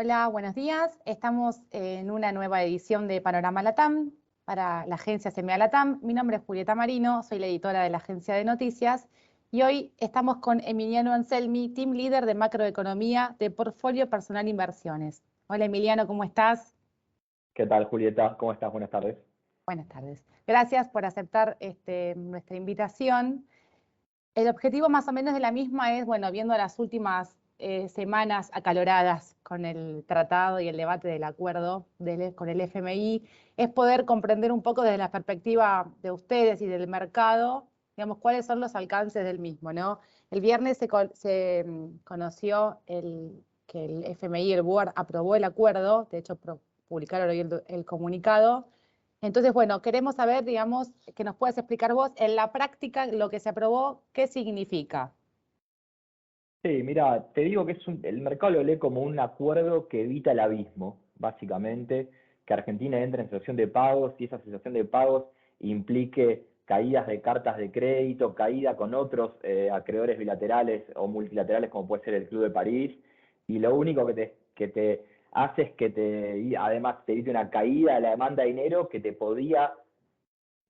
Hola, buenos días. Estamos en una nueva edición de Panorama Latam para la agencia CMA Latam. Mi nombre es Julieta Marino, soy la editora de la agencia de noticias y hoy estamos con Emiliano Anselmi, Team Leader de Macroeconomía de Portfolio Personal Inversiones. Hola Emiliano, ¿cómo estás? ¿Qué tal, Julieta? ¿Cómo estás? Buenas tardes. Buenas tardes. Gracias por aceptar nuestra invitación. El objetivo más o menos de la misma es, bueno, viendo las últimas semanas acaloradas con el tratado y el debate del acuerdo con el FMI, es poder comprender un poco desde la perspectiva de ustedes y del mercado, digamos, cuáles son los alcances del mismo, ¿no? El viernes se conoció que el FMI, el Board, aprobó el acuerdo, de hecho publicaron hoy el comunicado. Entonces, bueno, queremos saber, digamos, que nos puedas explicar vos en la práctica lo que se aprobó, qué significa. Sí, mira, te digo que el mercado lo lee como un acuerdo que evita el abismo, básicamente, que Argentina entre en situación de pagos y esa situación de pagos implique caídas de cartas de crédito, caída con otros acreedores bilaterales o multilaterales como puede ser el Club de París, y lo único que te hace es además te evite una caída de la demanda de dinero que te podía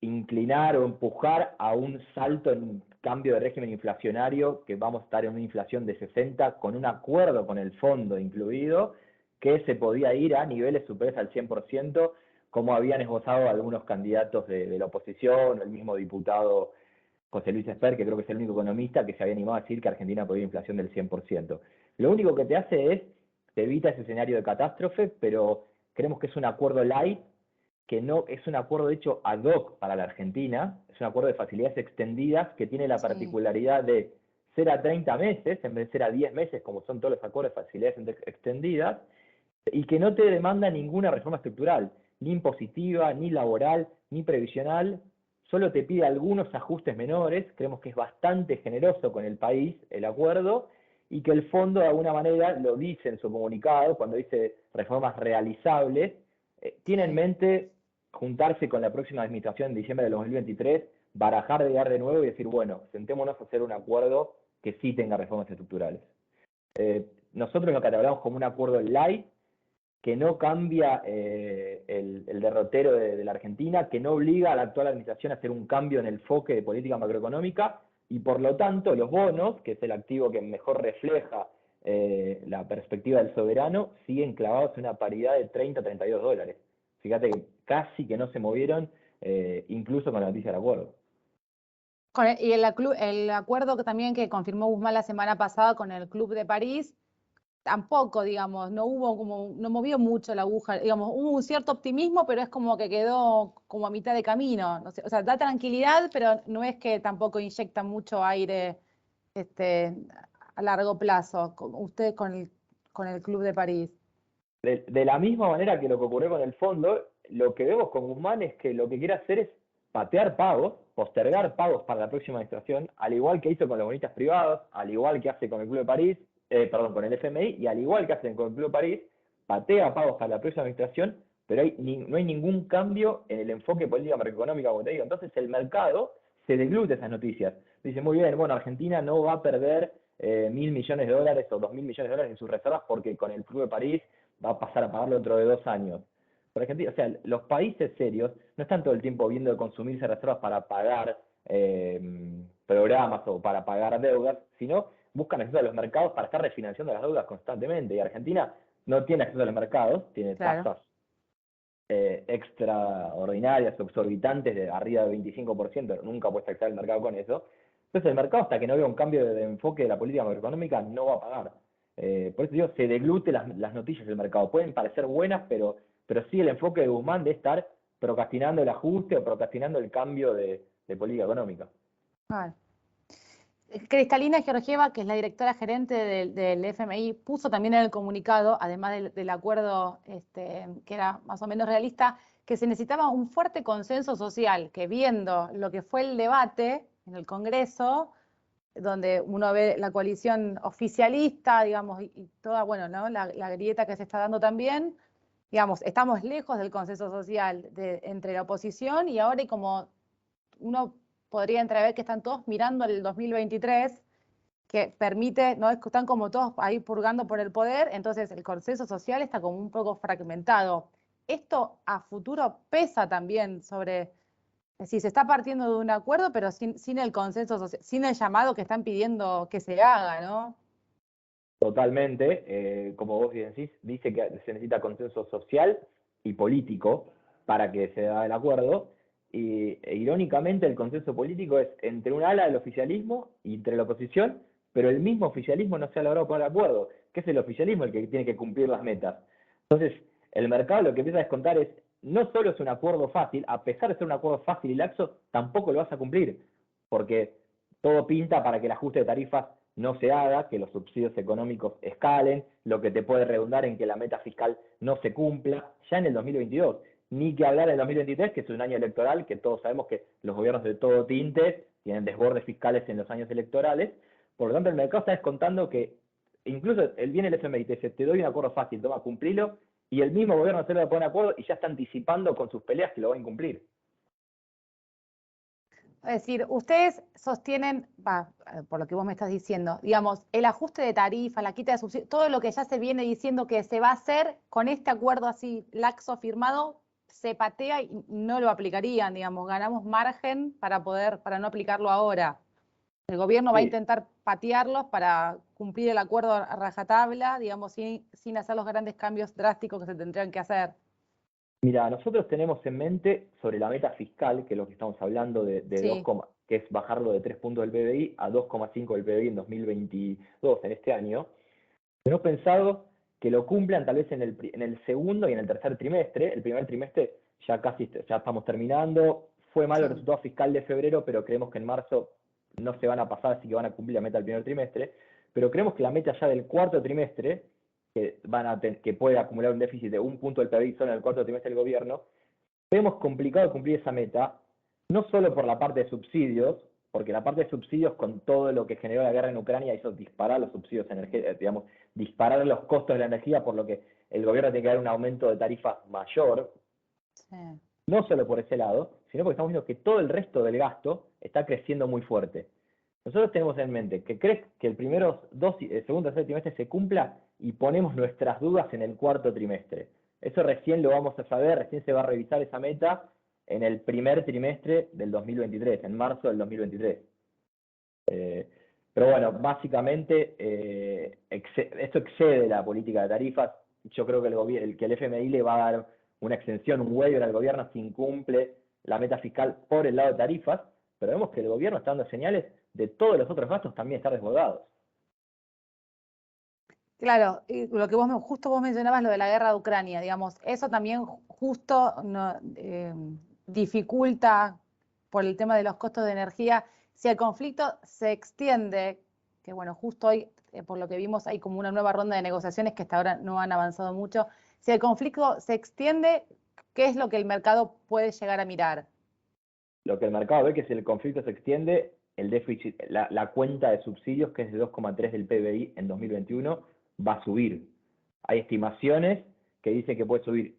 inclinar o empujar a un salto en cambio de régimen inflacionario, que vamos a estar en una inflación de 60 con un acuerdo con el fondo incluido, que se podía ir a niveles superiores al 100%, como habían esbozado algunos candidatos de la oposición, o el mismo diputado José Luis Esper, que creo que es el único economista que se había animado a decir que Argentina podía inflación del 100%. Lo único que te hace es, te evita ese escenario de catástrofe, pero creemos que es un acuerdo light, que no es un acuerdo hecho ad hoc para la Argentina, es un acuerdo de facilidades extendidas que tiene la Sí. particularidad de ser a 30 meses en vez de ser a 10 meses, como son todos los acuerdos de facilidades extendidas, y que no te demanda ninguna reforma estructural, ni impositiva, ni laboral, ni previsional, solo te pide algunos ajustes menores, creemos que es bastante generoso con el país el acuerdo, y que el fondo de alguna manera lo dice en su comunicado, cuando dice reformas realizables, tiene en Sí. mente juntarse con la próxima administración en diciembre de 2023, barajar de dar de nuevo y decir, bueno, sentémonos a hacer un acuerdo que sí tenga reformas estructurales. Nosotros lo catalogamos como un acuerdo light, que no cambia el derrotero de la Argentina, que no obliga a la actual administración a hacer un cambio en el enfoque de política macroeconómica, y por lo tanto los bonos, que es el activo que mejor refleja la perspectiva del soberano, siguen clavados en una paridad de 30 a 32 dólares. Fíjate que casi que no se movieron, incluso con la noticia del acuerdo. Y el acuerdo que también que confirmó Guzmán la semana pasada con el Club de París, tampoco, digamos, no movió mucho la aguja, digamos, hubo un cierto optimismo, pero es como que quedó como a mitad de camino. No sé, o sea, da tranquilidad, pero no es que tampoco inyecta mucho aire este, a largo plazo, usted con el Club de París. De la misma manera que lo que ocurrió con el fondo, lo que vemos con Guzmán es que lo que quiere hacer es patear pagos, postergar pagos para la próxima administración, al igual que hizo con los bonistas privados, al igual que hace con el Club de París, perdón, con el FMI, y al igual que hacen con el Club de París, patea pagos para la próxima administración, pero no hay ningún cambio en el enfoque de política macroeconómica, como te digo. Entonces el mercado se degluta esas noticias. Dice, muy bien, bueno, Argentina no va a perder 1.000 millones de dólares o 2.000 millones de dólares en sus reservas porque con el Club de París va a pasar a pagarlo dentro de 2 años. Por ejemplo, o sea, los países serios no están todo el tiempo viendo de consumirse reservas para pagar programas o para pagar deudas, sino buscan acceso a los mercados para estar refinanciando las deudas constantemente. Y Argentina no tiene acceso a los mercados, tiene Claro. tasas extraordinarias o exorbitantes de arriba del 25%, nunca puede acceder al mercado con eso. Entonces el mercado, hasta que no vea un cambio de enfoque de la política macroeconómica, no va a pagar. Por eso digo, se deglute las noticias del mercado. Pueden parecer buenas, pero sí el enfoque de Guzmán de estar procrastinando el ajuste o procrastinando el cambio de política económica. Ah. Cristalina Georgieva, que es la directora gerente del FMI, puso también en el comunicado, además del acuerdo que era más o menos realista, que se necesitaba un fuerte consenso social, que viendo lo que fue el debate en el Congreso, donde uno ve la coalición oficialista, digamos, y toda, bueno, ¿no? La grieta que se está dando también, digamos, estamos lejos del consenso social entre la oposición y ahora hay como uno podría entrever que están todos mirando el 2023 que permite, ¿no? Están como todos ahí purgando por el poder, entonces el consenso social está como un poco fragmentado. Esto a futuro pesa también sobre, es decir, se está partiendo de un acuerdo, pero sin el consenso social, sin el llamado que están pidiendo que se haga, ¿no? Totalmente, como vos bien decís, dice que se necesita consenso social y político para que se haga el acuerdo, e irónicamente el consenso político es entre un ala del oficialismo y entre la oposición, pero el mismo oficialismo no se ha logrado poner de acuerdo, que es el oficialismo el que tiene que cumplir las metas. Entonces, el mercado lo que empieza a descontar es, no solo es un acuerdo fácil, a pesar de ser un acuerdo fácil y laxo, tampoco lo vas a cumplir, porque todo pinta para que el ajuste de tarifas no se haga, que los subsidios económicos escalen, lo que te puede redundar en que la meta fiscal no se cumpla ya en el 2022. Ni que hablar del 2023, que es un año electoral, que todos sabemos que los gobiernos de todo tinte tienen desbordes fiscales en los años electorales. Por lo tanto, el mercado está descontando que incluso viene el FMI y te dice, te doy un acuerdo fácil, toma, cumplilo, y el mismo gobierno se lo pone de acuerdo y ya está anticipando con sus peleas que lo va a incumplir. Es decir, ustedes sostienen, por lo que vos me estás diciendo, digamos, el ajuste de tarifa, la quita de subsidios, todo lo que ya se viene diciendo que se va a hacer con este acuerdo así laxo firmado, se patea y no lo aplicarían, digamos, ganamos margen para no aplicarlo ahora. El gobierno va a Sí, intentar patearlos para cumplir el acuerdo a rajatabla, digamos, sin hacer los grandes cambios drásticos que se tendrían que hacer. mira, nosotros tenemos en mente sobre la meta fiscal, que es lo que estamos hablando de Sí, que es bajarlo de 3 puntos del PBI a 2,5 del PBI en 2022, en este año. Tenemos pensado que lo cumplan tal vez en el segundo y en el tercer trimestre. El primer trimestre ya estamos terminando. Fue malo el sí. resultado fiscal de febrero, pero creemos que en marzo no se van a pasar, así que van a cumplir la meta del primer trimestre. Pero creemos que la meta ya del cuarto trimestre, que puede acumular un déficit de 1 punto del PBI solo en el cuarto trimestre del gobierno, vemos complicado cumplir esa meta, no solo por la parte de subsidios, porque la parte de subsidios con todo lo que generó la guerra en Ucrania hizo disparar los subsidios energéticos, digamos, disparar los costos de la energía, por lo que el gobierno tiene que dar un aumento de tarifas mayor, Sí. no solo por ese lado, sino porque estamos viendo que todo el resto del gasto está creciendo muy fuerte. Nosotros tenemos en mente que crees que el segundo y tercer trimestre se cumpla y ponemos nuestras dudas en el cuarto trimestre. Eso recién lo vamos a saber, recién se va a revisar esa meta en el primer trimestre del 2023, en marzo del 2023. Eh, pero bueno, básicamente esto excede la política de tarifas. Yo creo que el FMI le va a dar una extensión, un waiver al gobierno si incumple la meta fiscal por el lado de tarifas, pero vemos que el gobierno está dando señales de todos los otros gastos también estar desbordados. Claro, y lo que justo vos mencionabas, lo de la guerra de Ucrania, digamos, eso también justo dificulta por el tema de los costos de energía. Si el conflicto se extiende, que bueno, justo hoy, por lo que vimos, hay como una nueva ronda de negociaciones que hasta ahora no han avanzado mucho. Si el conflicto se extiende, ¿qué es lo que el mercado puede llegar a mirar? Lo que el mercado ve que si el conflicto se extiende, el déficit, la cuenta de subsidios, que es de 2,3 del PBI en 2021, va a subir. Hay estimaciones que dicen que puede subir,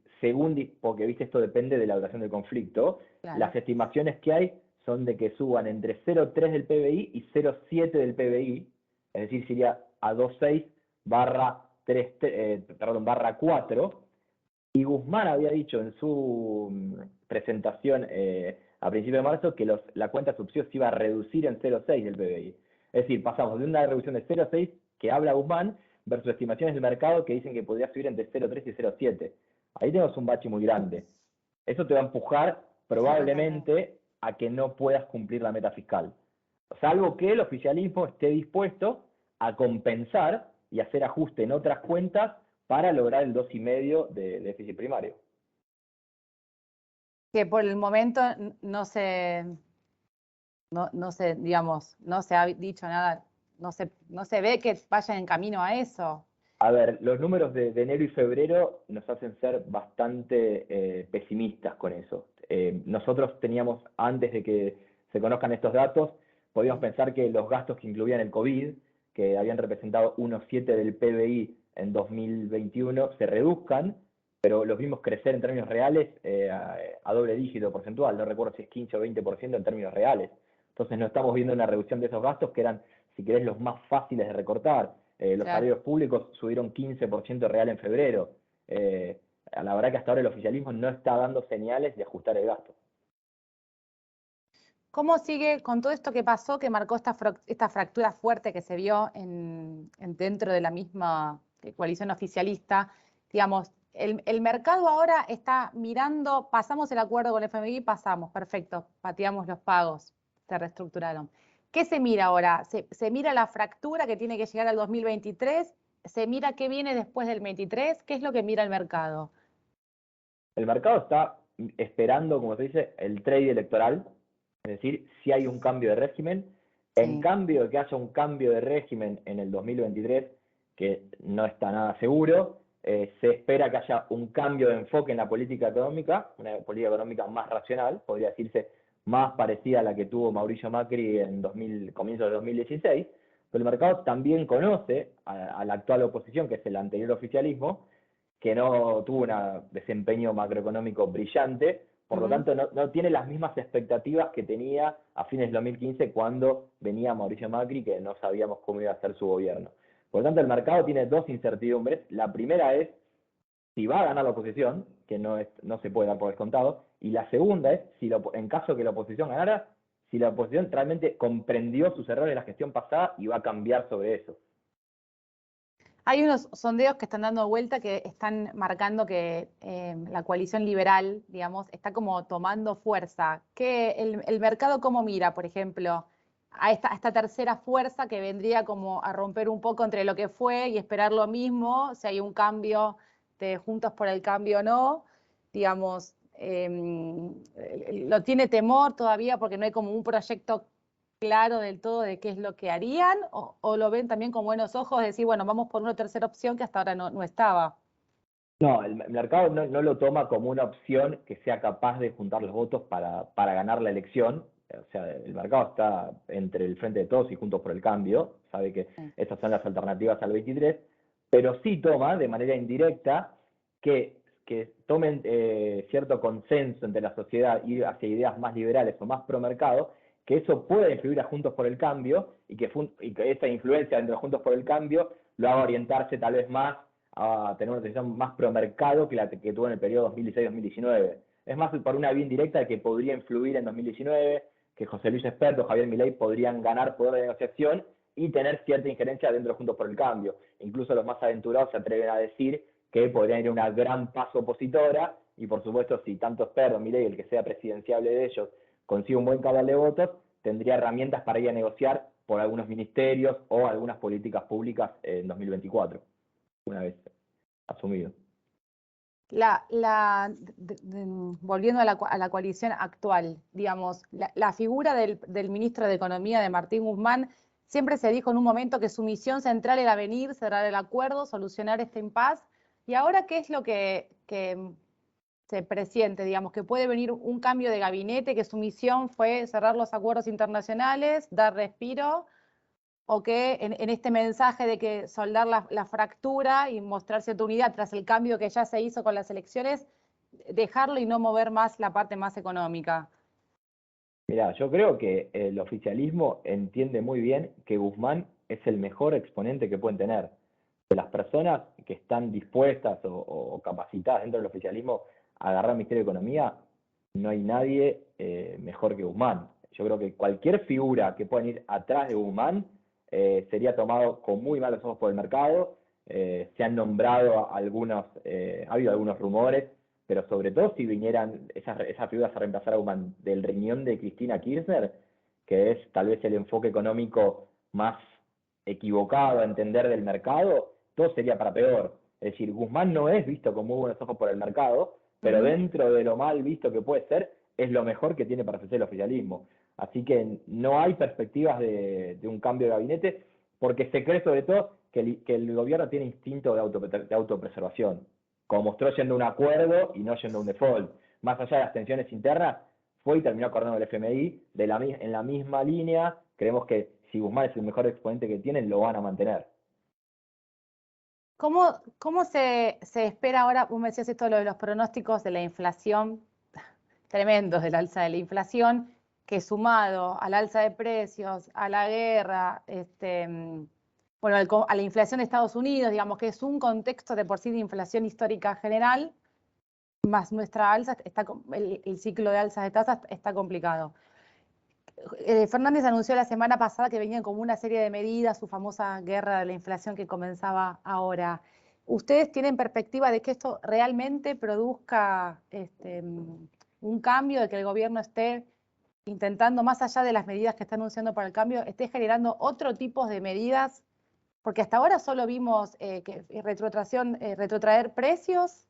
porque viste, esto depende de la duración del conflicto. Claro. Las estimaciones que hay son de que suban entre 0,3 del PBI y 0,7 del PBI, es decir, sería a 2,6 barra 4. Y Guzmán había dicho en su presentación a principios de marzo que la cuenta de subsidios se iba a reducir en 0,6 del PBI. Es decir, pasamos de una reducción de 0,6 que habla Guzmán versus estimaciones del mercado que dicen que podría subir entre 0,3 y 0,7. Ahí tenemos un bache muy grande. Eso te va a empujar Sí, totalmente. probablemente a que no puedas cumplir la meta fiscal. Salvo que el oficialismo esté dispuesto a compensar y hacer ajuste en otras cuentas para lograr el 2,5 de déficit primario. Que por el momento digamos, no se ha dicho nada, no se ve que vayan en camino a eso. A ver, los números de enero y febrero nos hacen ser bastante pesimistas con eso. Nosotros teníamos, antes de que se conozcan estos datos, podíamos pensar que los gastos que incluían el COVID, que habían representado 1,7 del PBI en 2021, se reduzcan, pero los vimos crecer en términos reales a doble dígito porcentual. No recuerdo si es 15 o 20% en términos reales. Entonces no estamos viendo una reducción de esos gastos que eran si querés, los más fáciles de recortar. Los salarios públicos subieron 15% real en febrero. La verdad que hasta ahora el oficialismo no está dando señales de ajustar el gasto. ¿Cómo sigue con todo esto que pasó, que marcó esta fractura fuerte que se vio dentro de la misma coalición oficialista? Digamos, el mercado ahora está mirando, pasamos el acuerdo con el FMI, pasamos, perfecto, pateamos los pagos, se reestructuraron. ¿Qué se mira ahora? ¿Se mira la fractura que tiene que llegar al 2023? ¿Se mira qué viene después del 23? ¿Qué es lo que mira el mercado? El mercado está esperando, como se dice, el trade electoral, es decir, si hay un cambio de régimen. Sí. En cambio de que haya un cambio de régimen en el 2023, que no está nada seguro, se espera que haya un cambio de enfoque en la política económica, una política económica más racional, podría decirse más parecida a la que tuvo Mauricio Macri en comienzos de 2016, pero el mercado también conoce a la actual oposición, que es el anterior oficialismo, que no tuvo un desempeño macroeconómico brillante, por lo tanto no tiene las mismas expectativas que tenía a fines del 2015 cuando venía Mauricio Macri, que no sabíamos cómo iba a ser su gobierno. Por lo tanto, el mercado tiene dos incertidumbres. La primera es si va a ganar la oposición, que no se puede dar por descontado, y la segunda es, en caso que la oposición ganara, si la oposición realmente comprendió sus errores de la gestión pasada y va a cambiar sobre eso. Hay unos sondeos que están dando vuelta que están marcando que la coalición liberal, digamos, está como tomando fuerza. ¿El mercado cómo mira, por ejemplo, a esta tercera fuerza que vendría como a romper un poco entre lo que fue y esperar lo mismo, si hay un cambio de Juntos por el Cambio o no? Digamos, ¿lo tiene temor todavía porque no hay como un proyecto claro del todo de qué es lo que harían, o lo ven también con buenos ojos, decir, bueno, vamos por una tercera opción que hasta ahora no estaba? No, el mercado no lo toma como una opción que sea capaz de juntar los votos para ganar la elección. O sea, el mercado está entre el Frente de Todos y Juntos por el Cambio, sabe que esas son las alternativas al 23, pero sí toma de manera indirecta que tomen cierto consenso entre la sociedad y hacia ideas más liberales o más pro mercado, que eso pueda influir a Juntos por el Cambio y que esa influencia dentro de Juntos por el Cambio lo haga orientarse tal vez más a tener una decisión más pro mercado que la que tuvo en el periodo 2016-2019. Es más por una vía indirecta que podría influir en 2019, que José Luis Espert o Javier Milei podrían ganar poder de negociación y tener cierta injerencia dentro de Juntos por el Cambio. Incluso los más aventurados se atreven a decir que podrían ir a una gran paso opositora, y por supuesto si tanto Espert o Milei, el que sea presidenciable de ellos, consigue un buen cabal de votos, tendría herramientas para ir a negociar por algunos ministerios o algunas políticas públicas en 2024, una vez asumido. Volviendo a la coalición actual, digamos, la figura del ministro de Economía, de Martín Guzmán, siempre se dijo en un momento que su misión central era venir, cerrar el acuerdo, solucionar este impasse. ¿Y ahora qué es lo que se presiente, digamos, que puede venir un cambio de gabinete, que su misión fue cerrar los acuerdos internacionales, dar respiro, o que en este mensaje de que soldar la fractura y mostrar cierta unidad tras el cambio que ya se hizo con las elecciones, dejarlo y no mover más la parte más económica? Mirá, yo creo que el oficialismo entiende muy bien que Guzmán es el mejor exponente que pueden tener. De las personas que están dispuestas o capacitadas dentro del oficialismo a agarrar el Ministerio de Economía, no hay nadie mejor que Guzmán. Yo creo que cualquier figura que pueda ir atrás de Guzmán sería tomado con muy malos ojos por el mercado. Se han nombrado ha habido algunos rumores, pero sobre todo si vinieran esas figuras a reemplazar a Guzmán del riñón de Cristina Kirchner, que es tal vez el enfoque económico más equivocado a entender del mercado, todo sería para peor. Es decir, Guzmán no es visto con muy buenos ojos por el mercado, pero dentro de lo mal visto que puede ser, es lo mejor que tiene para ofrecer el oficialismo. Así que no hay perspectivas de un cambio de gabinete, porque se cree sobre todo que el gobierno tiene instinto de autopreservación, como mostró yendo a un acuerdo y no yendo a un default. Más allá de las tensiones internas, fue y terminó acordando el FMI en la misma línea. Creemos que si Guzmán es el mejor exponente que tienen, lo van a mantener. ¿Cómo se espera ahora? Vos me decías esto de los pronósticos de la inflación, tremendos del alza de la inflación. que sumado al alza de precios, a la guerra, bueno, a la inflación de Estados Unidos, digamos que es un contexto de por sí de inflación histórica general, más nuestra alza, el ciclo de alzas de tasas está complicado. Fernández anunció la semana pasada que venían como una serie de medidas, su famosa guerra de la inflación que comenzaba ahora. ¿Ustedes tienen perspectiva de que esto realmente produzca un cambio, de que el gobierno esté intentando, más allá de las medidas que está anunciando para el cambio, esté generando otro tipo de medidas? Porque hasta ahora solo vimos retrotraer precios,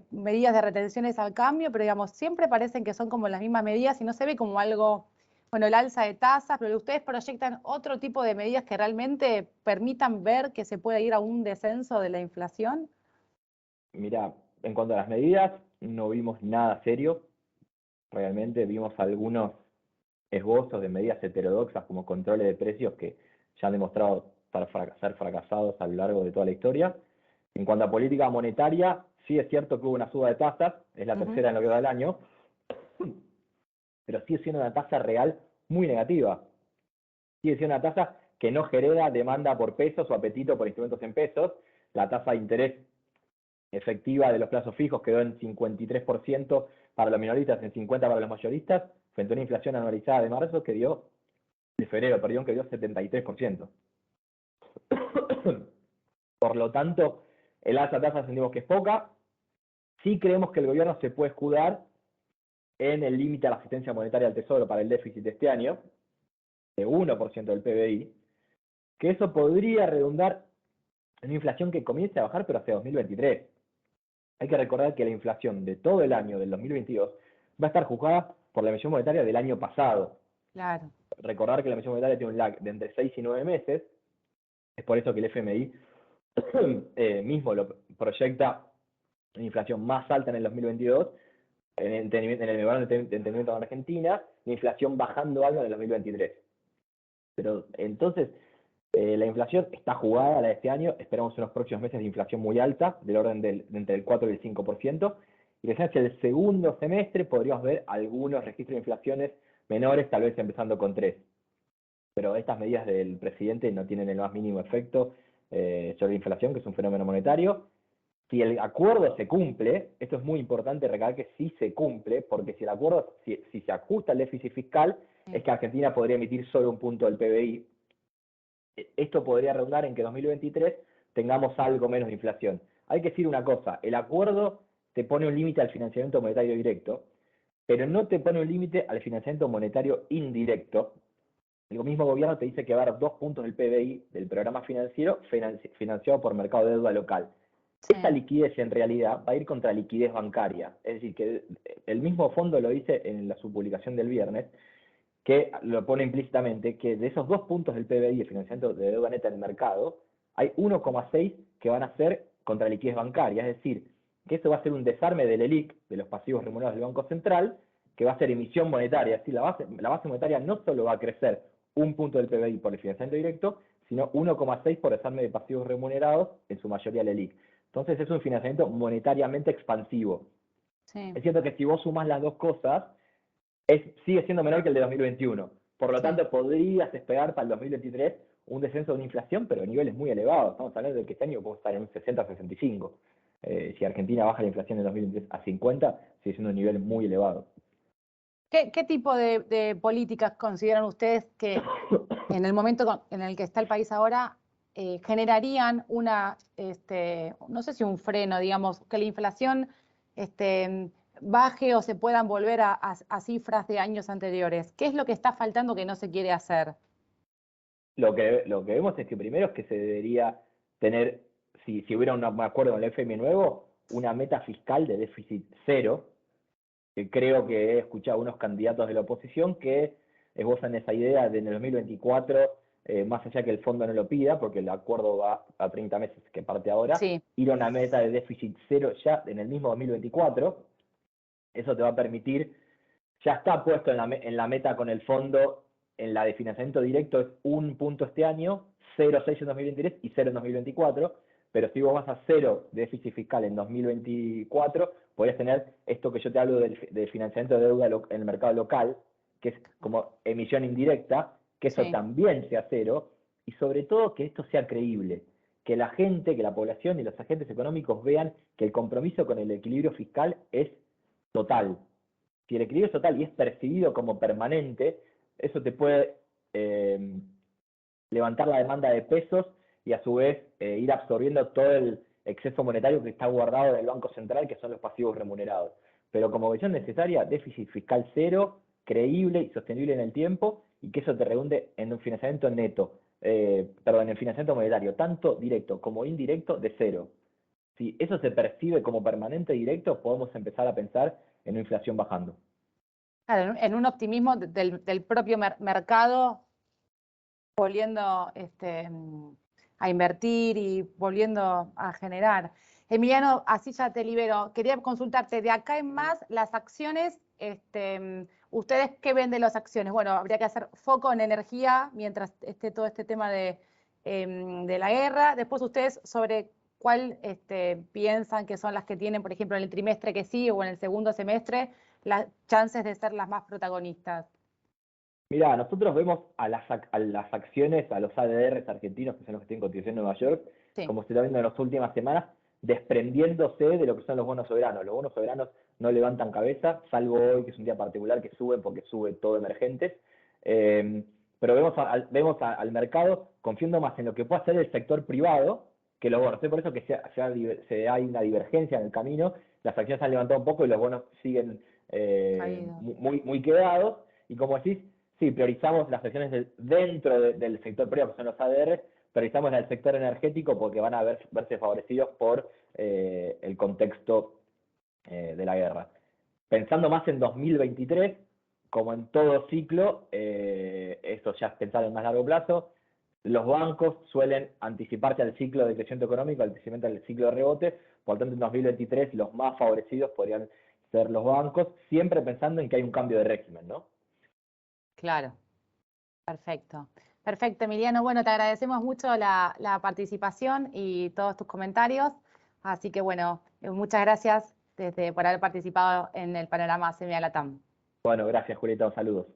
medidas de retenciones al cambio, pero digamos, siempre parecen que son como las mismas medidas y no se ve como algo, bueno, el alza de tasas, pero ustedes proyectan otro tipo de medidas que realmente permitan ver que se puede ir a un descenso de la inflación. Mira, en cuanto a las medidas, no vimos nada serio. Realmente vimos algunos esbozos de medidas heterodoxas como controles de precios que ya han demostrado ser fracasados a lo largo de toda la historia. En cuanto a política monetaria, sí es cierto que hubo una suba de tasas, es la tercera en lo que va del año, pero sigue siendo una tasa real muy negativa. Sigue siendo una tasa que no genera demanda por pesos o apetito por instrumentos en pesos. La tasa de interés efectiva de los plazos fijos quedó en 53% para los minoristas, en 50% para los mayoristas, frente a una inflación anualizada de marzo de febrero, perdón, que dio 73%. Por lo tanto, el alza de tasas sentimos que es poca. Sí creemos que el gobierno se puede escudar en el límite a la asistencia monetaria al Tesoro para el déficit de este año, de 1% del PBI, que eso podría redundar en una inflación que comience a bajar, pero hacia 2023. Hay que recordar que la inflación de todo el año del 2022 va a estar juzgada por la emisión monetaria del año pasado. Claro. Recordar que la emisión monetaria tiene un lag de entre 6 y 9 meses, es por eso que el FMI mismo lo proyecta una inflación más alta en el 2022, en el memorando de entendimiento de Argentina, la inflación bajando algo en el 2023. Pero entonces, la inflación está jugada la de este año, esperamos unos próximos meses de inflación muy alta, del orden de entre el 4 y el 5%, y recién hacia el segundo semestre podríamos ver algunos registros de inflaciones menores, tal vez empezando con 3. Pero estas medidas del presidente no tienen el más mínimo efecto sobre la inflación, que es un fenómeno monetario. Si el acuerdo se cumple, esto es muy importante recalcar que sí se cumple, porque si el acuerdo, si se ajusta el déficit fiscal, es que Argentina podría emitir solo un punto del PBI. Esto podría redundar en que en 2023 tengamos algo menos de inflación. Hay que decir una cosa, el acuerdo te pone un límite al financiamiento monetario directo, pero no te pone un límite al financiamiento monetario indirecto. El mismo gobierno te dice que va a haber 2 puntos del PBI del programa financiero financiado por mercado de deuda local. Sí. Esta liquidez en realidad va a ir contra liquidez bancaria. Es decir, que el mismo fondo lo dice en su publicación del viernes, que lo pone implícitamente, que de esos 2 puntos del PBI, el financiamiento de deuda neta en el mercado, hay 1,6 que van a ser contra liquidez bancaria. Es decir, que eso va a ser un desarme del ELIC, de los pasivos remunerados del Banco Central, que va a ser emisión monetaria. Es decir, la base monetaria no solo va a crecer 1 punto del PBI por el financiamiento directo, sino 1,6 por desarme de pasivos remunerados, en su mayoría el ELIC. Entonces es un financiamiento monetariamente expansivo. Sí. Es cierto que si vos sumás las dos cosas, sigue siendo menor que el de 2021. Por lo tanto, podrías esperar para el 2023 un descenso de una inflación, pero a niveles muy elevados. Estamos hablando de que este año podemos estar en un 60-65. Si Argentina baja la inflación en 2023 a 50, sigue siendo un nivel muy elevado. ¿Qué tipo de políticas consideran ustedes que en el momento en el que está el país ahora generarían no sé si un freno, digamos, que la inflación baje o se puedan volver a cifras de años anteriores? ¿Qué es lo que está faltando que no se quiere hacer? Lo que vemos es que primero es que se debería tener, si hubiera un acuerdo con el FMI nuevo, una meta fiscal de déficit cero, que creo que he escuchado a unos candidatos de la oposición que esbozan esa idea de en el 2024, más allá que el fondo no lo pida, porque el acuerdo va a 30 meses que parte ahora, sí, ir a una meta de déficit cero ya en el mismo 2024. Eso te va a permitir, ya está puesto en la meta con el fondo, en la de financiamiento directo es 1 punto este año, 0,6 en 2023 y 0 en 2024. pero si vos vas a cero déficit fiscal en 2024, podrías tener esto que yo te hablo del financiamiento de deuda en el mercado local, que es como emisión indirecta, que eso Sí. también sea cero, y sobre todo que esto sea creíble, que la gente, que la población y los agentes económicos vean que el compromiso con el equilibrio fiscal es total. Si el equilibrio es total y es percibido como permanente, eso te puede levantar la demanda de pesos y a su vez ir absorbiendo todo el exceso monetario que está guardado en el Banco Central, que son los pasivos remunerados. Pero como visión necesaria, déficit fiscal cero, creíble y sostenible en el tiempo, y que eso te redunde en un financiamiento neto, en el financiamiento monetario, tanto directo como indirecto, de cero. Si eso se percibe como permanente directo, podemos empezar a pensar en una inflación bajando. Claro, en un optimismo del propio mercado, volviendo a invertir y volviendo a generar. Emiliano, así ya te libero. Quería consultarte, de acá en más, las acciones, ¿ustedes qué ven de las acciones? Bueno, habría que hacer foco en energía mientras esté todo este tema de la guerra. Después ustedes sobre cuál piensan que son las que tienen, por ejemplo, en el trimestre que sigue o en el segundo semestre, las chances de ser las más protagonistas. Mira, nosotros vemos a las acciones, a los ADRs argentinos, que son los que tienen cotización en Nueva York, Sí, como se está viendo en las últimas semanas, desprendiéndose de lo que son los bonos soberanos. Los bonos soberanos no levantan cabeza, salvo hoy, que es un día particular, que suben porque sube todo emergentes. Pero vemos al mercado confiando más en lo que puede hacer el sector privado que los bonos. Es por eso que hay una divergencia en el camino. Las acciones han levantado un poco y los bonos siguen caído. muy quedados. Y como decís, sí, priorizamos las acciones dentro del sector privado, que son los ADR, priorizamos el sector energético porque van a verse favorecidos por el contexto de la guerra. Pensando más en 2023, como en todo ciclo, esto ya es pensar en más largo plazo, los bancos suelen anticiparse al ciclo de crecimiento económico, al crecimiento del ciclo de rebote, por lo tanto en 2023 los más favorecidos podrían ser los bancos, siempre pensando en que hay un cambio de régimen, ¿no? Claro. Perfecto. Perfecto, Emiliano. Bueno, te agradecemos mucho la participación y todos tus comentarios. Así que bueno, muchas gracias por haber participado en el panorama CMA Latam. Bueno, gracias Julieta, saludos.